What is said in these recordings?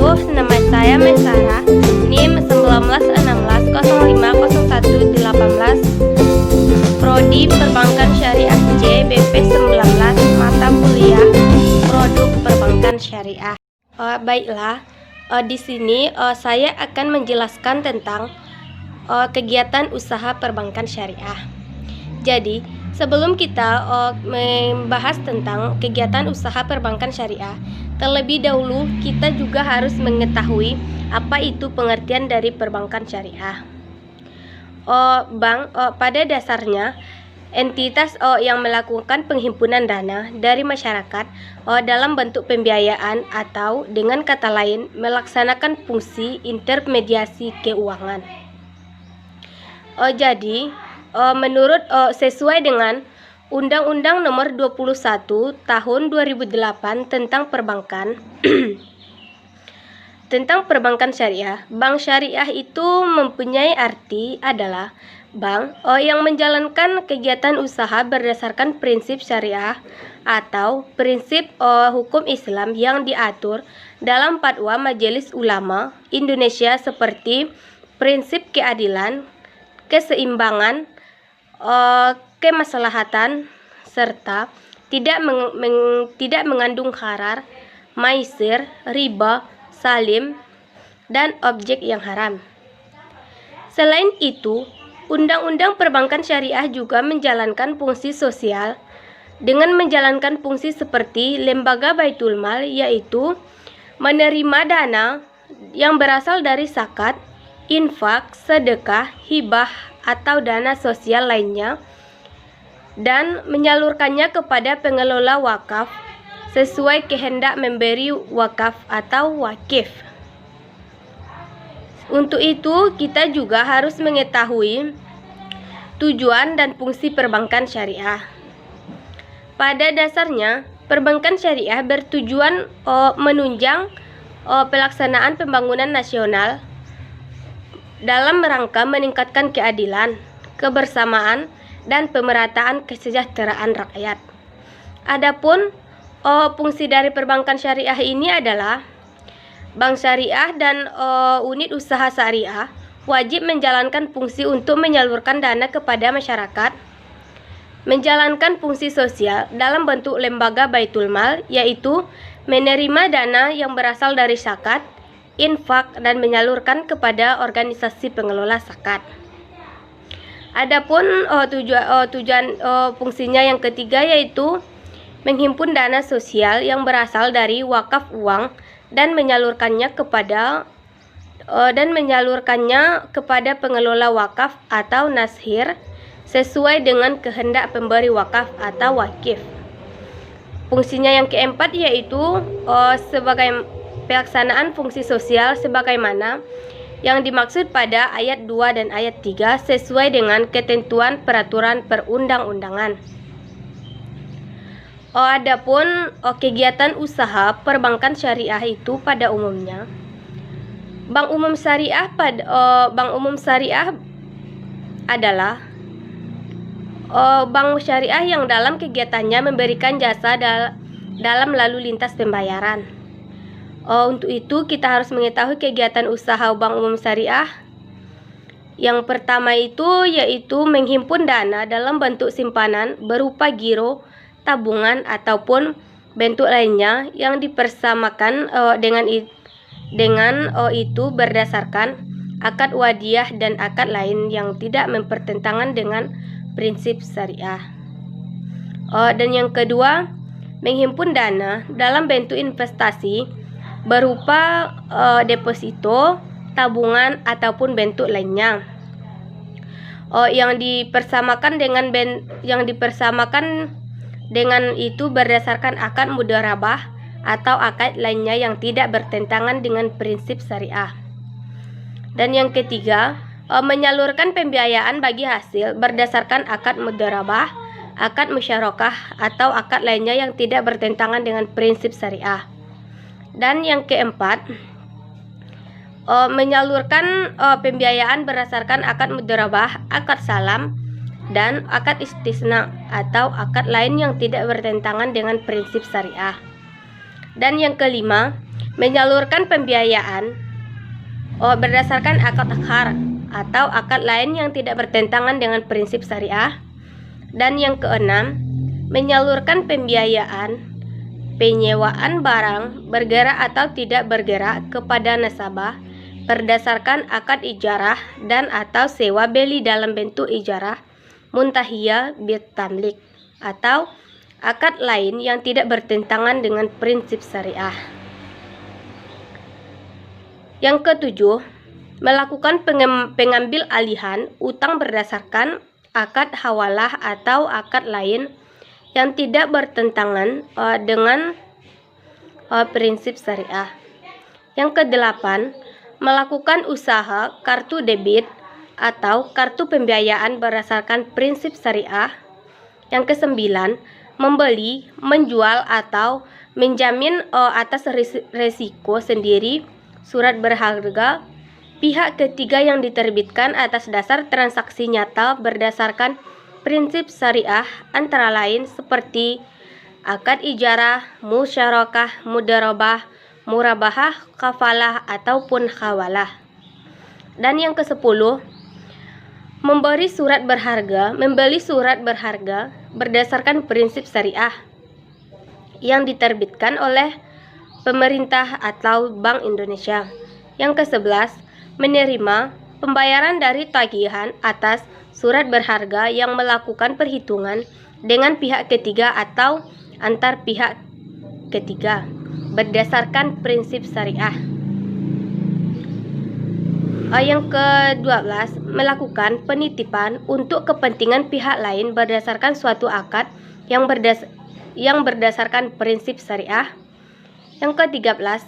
wabarakatuh. Nama saya Mesara, NIM 1916050118, Prodi Perbankan Syariah C, BP 19, mata kuliah Produk Perbankan Syariah. Baiklah, di sini saya akan menjelaskan tentang kegiatan usaha perbankan syariah. Jadi, sebelum kita membahas tentang kegiatan usaha perbankan syariah, terlebih dahulu kita juga harus mengetahui apa itu pengertian dari perbankan syariah. Bank pada dasarnya entitas yang melakukan penghimpunan dana dari masyarakat dalam bentuk pembiayaan atau dengan kata lain melaksanakan fungsi intermediasi keuangan. Jadi, menurut sesuai dengan Undang-Undang Nomor 21 Tahun 2008 tentang perbankan tentang perbankan syariah, bank syariah itu mempunyai arti adalah bank yang menjalankan kegiatan usaha berdasarkan prinsip syariah atau prinsip hukum Islam yang diatur dalam Fatwa Majelis Ulama Indonesia seperti prinsip keadilan, keseimbangan, kemaslahatan, serta tidak mengandung gharar, maisir, riba, salim, dan objek yang haram. Selain itu, Undang-Undang Perbankan Syariah juga menjalankan fungsi sosial dengan menjalankan fungsi seperti lembaga Baitul Mal, yaitu menerima dana yang berasal dari zakat, infak, sedekah, hibah, atau dana sosial lainnya dan menyalurkannya kepada pengelola wakaf sesuai kehendak memberi wakaf atau wakif. Untuk itu, kita juga harus mengetahui tujuan dan fungsi perbankan syariah. Pada dasarnya, perbankan syariah bertujuan menunjang pelaksanaan pembangunan nasional dalam rangka meningkatkan keadilan, kebersamaan, dan pemerataan kesejahteraan rakyat. Adapun fungsi dari perbankan syariah ini adalah bank syariah dan unit usaha syariah wajib menjalankan fungsi untuk menyalurkan dana kepada masyarakat, menjalankan fungsi sosial dalam bentuk lembaga Baitul Mal, yaitu menerima dana yang berasal dari zakat, infak, dan menyalurkan kepada organisasi pengelola zakat. Adapun tujuan fungsinya yang ketiga yaitu menghimpun dana sosial yang berasal dari wakaf uang dan menyalurkannya kepada pengelola wakaf atau nashir sesuai dengan kehendak pemberi wakaf atau wakif. Fungsinya yang keempat yaitu sebagai pelaksanaan fungsi sosial sebagaimana yang dimaksud pada ayat 2 dan ayat 3 sesuai dengan ketentuan peraturan perundang-undangan. Adapun kegiatan usaha perbankan syariah itu pada umumnya, bank umum syariah adalah bank syariah yang dalam kegiatannya memberikan jasa dalam lalu lintas pembayaran. Untuk itu kita harus mengetahui kegiatan usaha bank umum syariah. Yang pertama itu yaitu menghimpun dana dalam bentuk simpanan berupa giro, tabungan, ataupun bentuk lainnya yang dipersamakan dengan itu berdasarkan akad wadiah dan akad lain yang tidak bertentangan dengan prinsip syariah. Dan yang kedua, menghimpun dana dalam bentuk investasi berupa deposito, tabungan, ataupun bentuk lainnya yang dipersamakan dengan itu berdasarkan akad mudharabah atau akad lainnya yang tidak bertentangan dengan prinsip syariah. Dan yang ketiga, menyalurkan pembiayaan bagi hasil berdasarkan akad mudharabah, akad musyarakah, atau akad lainnya yang tidak bertentangan dengan prinsip syariah. Dan yang keempat, menyalurkan pembiayaan berdasarkan akad mudharabah, akad salam, dan akad istisna atau akad lain yang tidak bertentangan dengan prinsip syariah. Dan yang kelima, menyalurkan pembiayaan berdasarkan akad akhar atau akad lain yang tidak bertentangan dengan prinsip syariah. Dan yang keenam, menyalurkan pembiayaan penyewaan barang bergerak atau tidak bergerak kepada nasabah berdasarkan akad ijarah dan atau sewa beli dalam bentuk ijarah muntahiyah bitamlik atau akad lain yang tidak bertentangan dengan prinsip syariah. Yang ketujuh, melakukan pengambil alihan utang berdasarkan akad hawalah atau akad lain yang tidak bertentangan dengan prinsip syariah. Yang kedelapan, melakukan usaha kartu debit atau kartu pembiayaan berdasarkan prinsip syariah. Yang kesembilan, membeli, menjual atau menjamin atas resiko sendiri surat berharga pihak ketiga yang diterbitkan atas dasar transaksi nyata berdasarkan prinsip syariah, antara lain seperti akad ijarah, musyarakah, mudarabah, murabahah, kafalah ataupun khawalah. Dan yang ke-10, membeli surat berharga berdasarkan prinsip syariah yang diterbitkan oleh pemerintah atau Bank Indonesia. Yang ke-11, menerima pembayaran dari tagihan atas surat berharga yang melakukan perhitungan dengan pihak ketiga atau antar pihak ketiga berdasarkan prinsip syariah. Yang ke-12, melakukan penitipan untuk kepentingan pihak lain berdasarkan suatu akad yang berdasarkan prinsip syariah. Yang ke-13,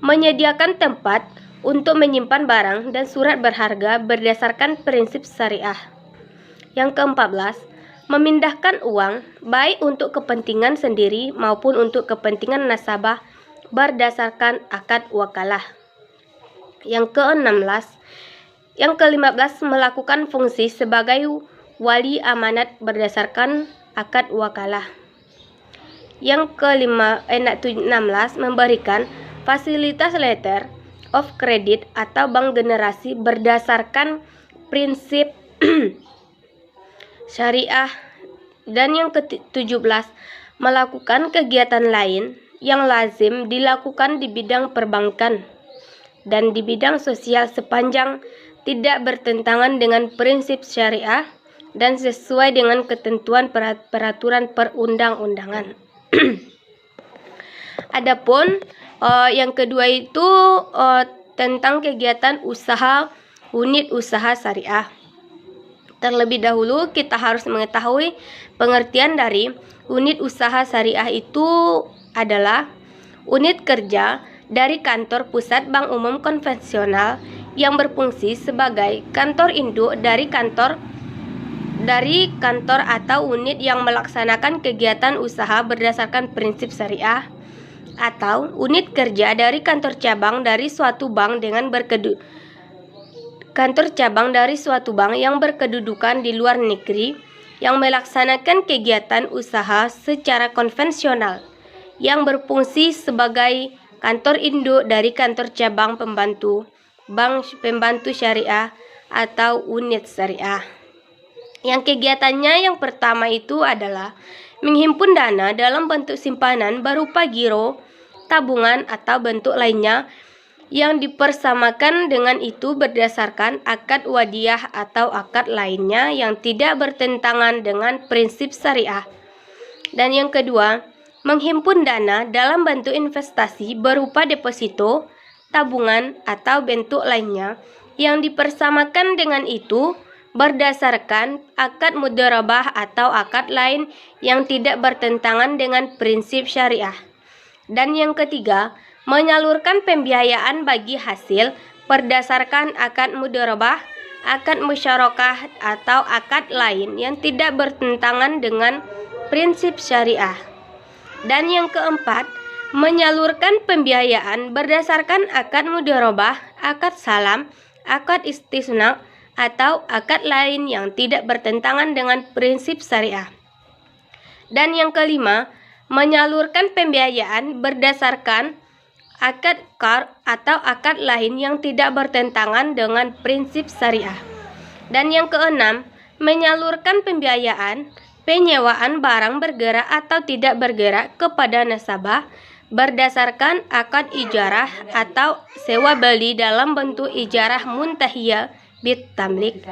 menyediakan tempat untuk menyimpan barang dan surat berharga berdasarkan prinsip syariah. Yang ke-14, memindahkan uang baik untuk kepentingan sendiri maupun untuk kepentingan nasabah berdasarkan akad wakalah. Yang ke-15, melakukan fungsi sebagai wali amanat berdasarkan akad wakalah. Yang ke-16, memberikan fasilitas letter of credit atau bank generasi berdasarkan prinsip syariah. Dan yang ke-17, melakukan kegiatan lain yang lazim dilakukan di bidang perbankan dan di bidang sosial sepanjang tidak bertentangan dengan prinsip syariah dan sesuai dengan ketentuan peraturan perundang-undangan. Adapun yang kedua itu tentang kegiatan usaha unit usaha syariah. Terlebih dahulu kita harus mengetahui pengertian dari unit usaha syariah itu adalah unit kerja dari kantor pusat bank umum konvensional yang berfungsi sebagai kantor induk dari kantor atau unit yang melaksanakan kegiatan usaha berdasarkan prinsip syariah, atau unit kerja dari kantor cabang dari suatu bank yang berkedudukan di luar negeri yang melaksanakan kegiatan usaha secara konvensional yang berfungsi sebagai kantor induk dari kantor cabang pembantu bank pembantu syariah atau unit syariah. Yang kegiatannya yang pertama itu adalah menghimpun dana dalam bentuk simpanan berupa giro, tabungan atau bentuk lainnya yang dipersamakan dengan itu berdasarkan akad wadiyah atau akad lainnya yang tidak bertentangan dengan prinsip syariah. Dan yang kedua, menghimpun dana dalam bentuk investasi berupa deposito, tabungan atau bentuk lainnya yang dipersamakan dengan itu berdasarkan akad mudharabah atau akad lain yang tidak bertentangan dengan prinsip syariah. Dan yang ketiga, menyalurkan pembiayaan bagi hasil berdasarkan akad mudharabah, akad musyarakah atau akad lain yang tidak bertentangan dengan prinsip syariah. Dan yang keempat, menyalurkan pembiayaan berdasarkan akad mudharabah, akad salam, akad istisna atau akad lain yang tidak bertentangan dengan prinsip syariah. Dan yang kelima, menyalurkan pembiayaan berdasarkan akad qard atau akad lain yang tidak bertentangan dengan prinsip syariah. Dan yang keenam, menyalurkan pembiayaan penyewaan barang bergerak atau tidak bergerak kepada nasabah berdasarkan akad ijarah atau sewa beli dalam bentuk ijarah muntahiyah bit tamlik.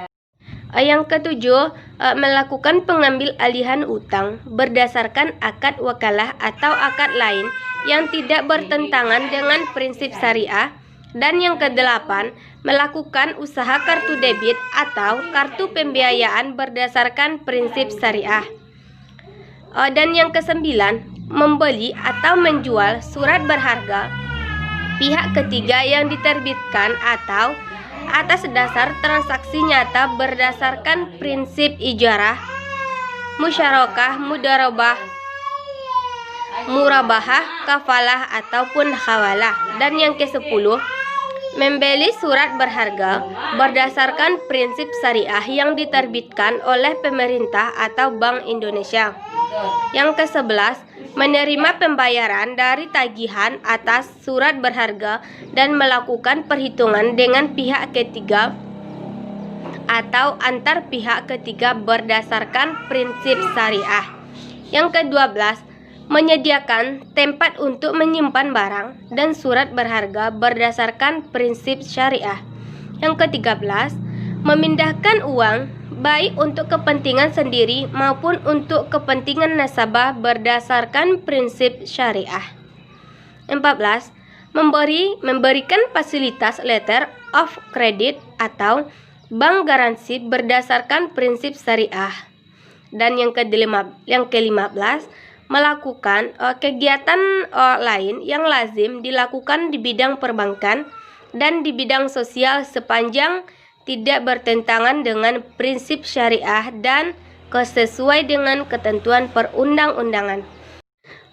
Yang ketujuh, melakukan pengambil alihan utang berdasarkan akad wakalah atau akad lain yang tidak bertentangan dengan prinsip syariah. Dan yang kedelapan, melakukan usaha kartu debit atau kartu pembiayaan berdasarkan prinsip syariah. Dan yang kesembilan, membeli atau menjual surat berharga pihak ketiga yang diterbitkan atau atas dasar transaksi nyata berdasarkan prinsip ijarah, musyarakah, mudarabah, murabahah, kafalah ataupun hawalah. Dan yang ke-10, membeli surat berharga berdasarkan prinsip syariah yang diterbitkan oleh pemerintah atau Bank Indonesia. Yang ke-11, menerima pembayaran dari tagihan atas surat berharga dan melakukan perhitungan dengan pihak ketiga atau antar pihak ketiga berdasarkan prinsip syariah. Yang ke-12, menyediakan tempat untuk menyimpan barang dan surat berharga berdasarkan prinsip syariah. Yang ke-13, memindahkan uang baik untuk kepentingan sendiri maupun untuk kepentingan nasabah berdasarkan prinsip syariah. 14. Memberikan fasilitas letter of credit atau bank garansi berdasarkan prinsip syariah. Dan yang ke-15, melakukan kegiatan lain yang lazim dilakukan di bidang perbankan dan di bidang sosial sepanjang tidak bertentangan dengan prinsip syariah dan sesuai dengan ketentuan perundang-undangan.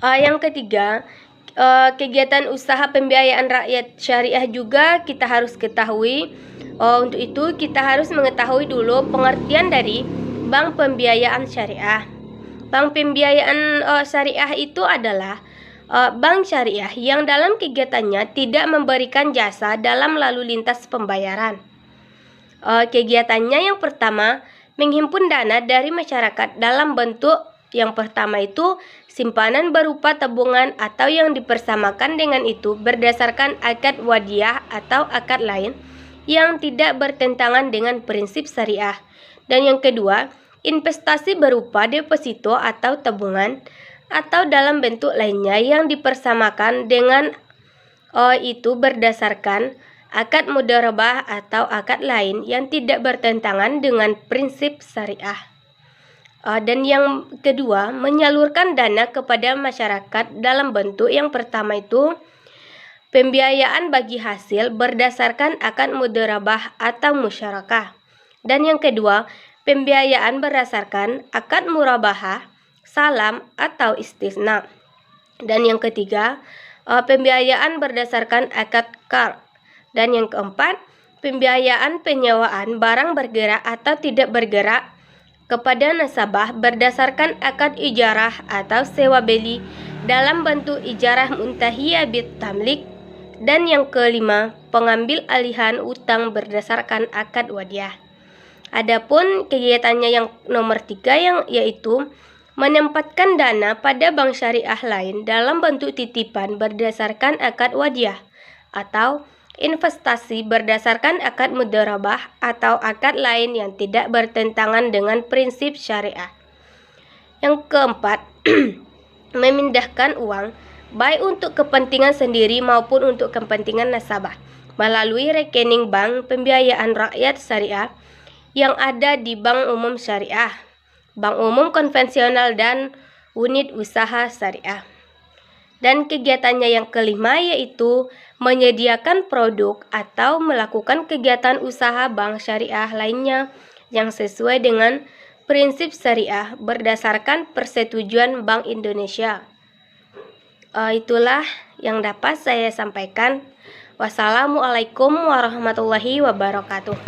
Yang ketiga, kegiatan usaha pembiayaan rakyat syariah juga kita harus ketahui. Untuk itu kita harus mengetahui dulu pengertian dari bank pembiayaan syariah. Bank pembiayaan syariah itu adalah bank syariah yang dalam kegiatannya tidak memberikan jasa dalam lalu lintas pembayaran. Kegiatannya yang pertama, menghimpun dana dari masyarakat dalam bentuk yang pertama itu simpanan berupa tabungan atau yang dipersamakan dengan itu berdasarkan akad wadiah atau akad lain yang tidak bertentangan dengan prinsip syariah. Dan yang kedua, investasi berupa deposito atau tabungan atau dalam bentuk lainnya yang dipersamakan dengan itu berdasarkan akad mudharabah atau akad lain yang tidak bertentangan dengan prinsip syariah. Dan yang kedua, menyalurkan dana kepada masyarakat dalam bentuk yang pertama itu pembiayaan bagi hasil berdasarkan akad mudharabah atau musyarakah. Dan yang kedua, pembiayaan berdasarkan akad murabahah, salam atau istisna. Dan yang ketiga, pembiayaan berdasarkan akad qard. Dan yang keempat, pembiayaan penyewaan barang bergerak atau tidak bergerak kepada nasabah berdasarkan akad ijarah atau sewa beli dalam bentuk ijarah muntahiyah bit tamlik. Dan yang kelima, pengambil alihan utang berdasarkan akad wadiah. Adapun kegiatannya yang nomor 3 yaitu menempatkan dana pada bank syariah lain dalam bentuk titipan berdasarkan akad wadiah atau investasi berdasarkan akad mudharabah atau akad lain yang tidak bertentangan dengan prinsip syariah. Yang keempat, memindahkan uang baik untuk kepentingan sendiri maupun untuk kepentingan nasabah melalui rekening bank pembiayaan rakyat syariah yang ada di bank umum syariah, bank umum konvensional dan unit usaha syariah. Dan kegiatannya yang kelima yaitu menyediakan produk atau melakukan kegiatan usaha bank syariah lainnya yang sesuai dengan prinsip syariah berdasarkan persetujuan Bank Indonesia. Itulah yang dapat saya sampaikan. Wassalamualaikum warahmatullahi wabarakatuh.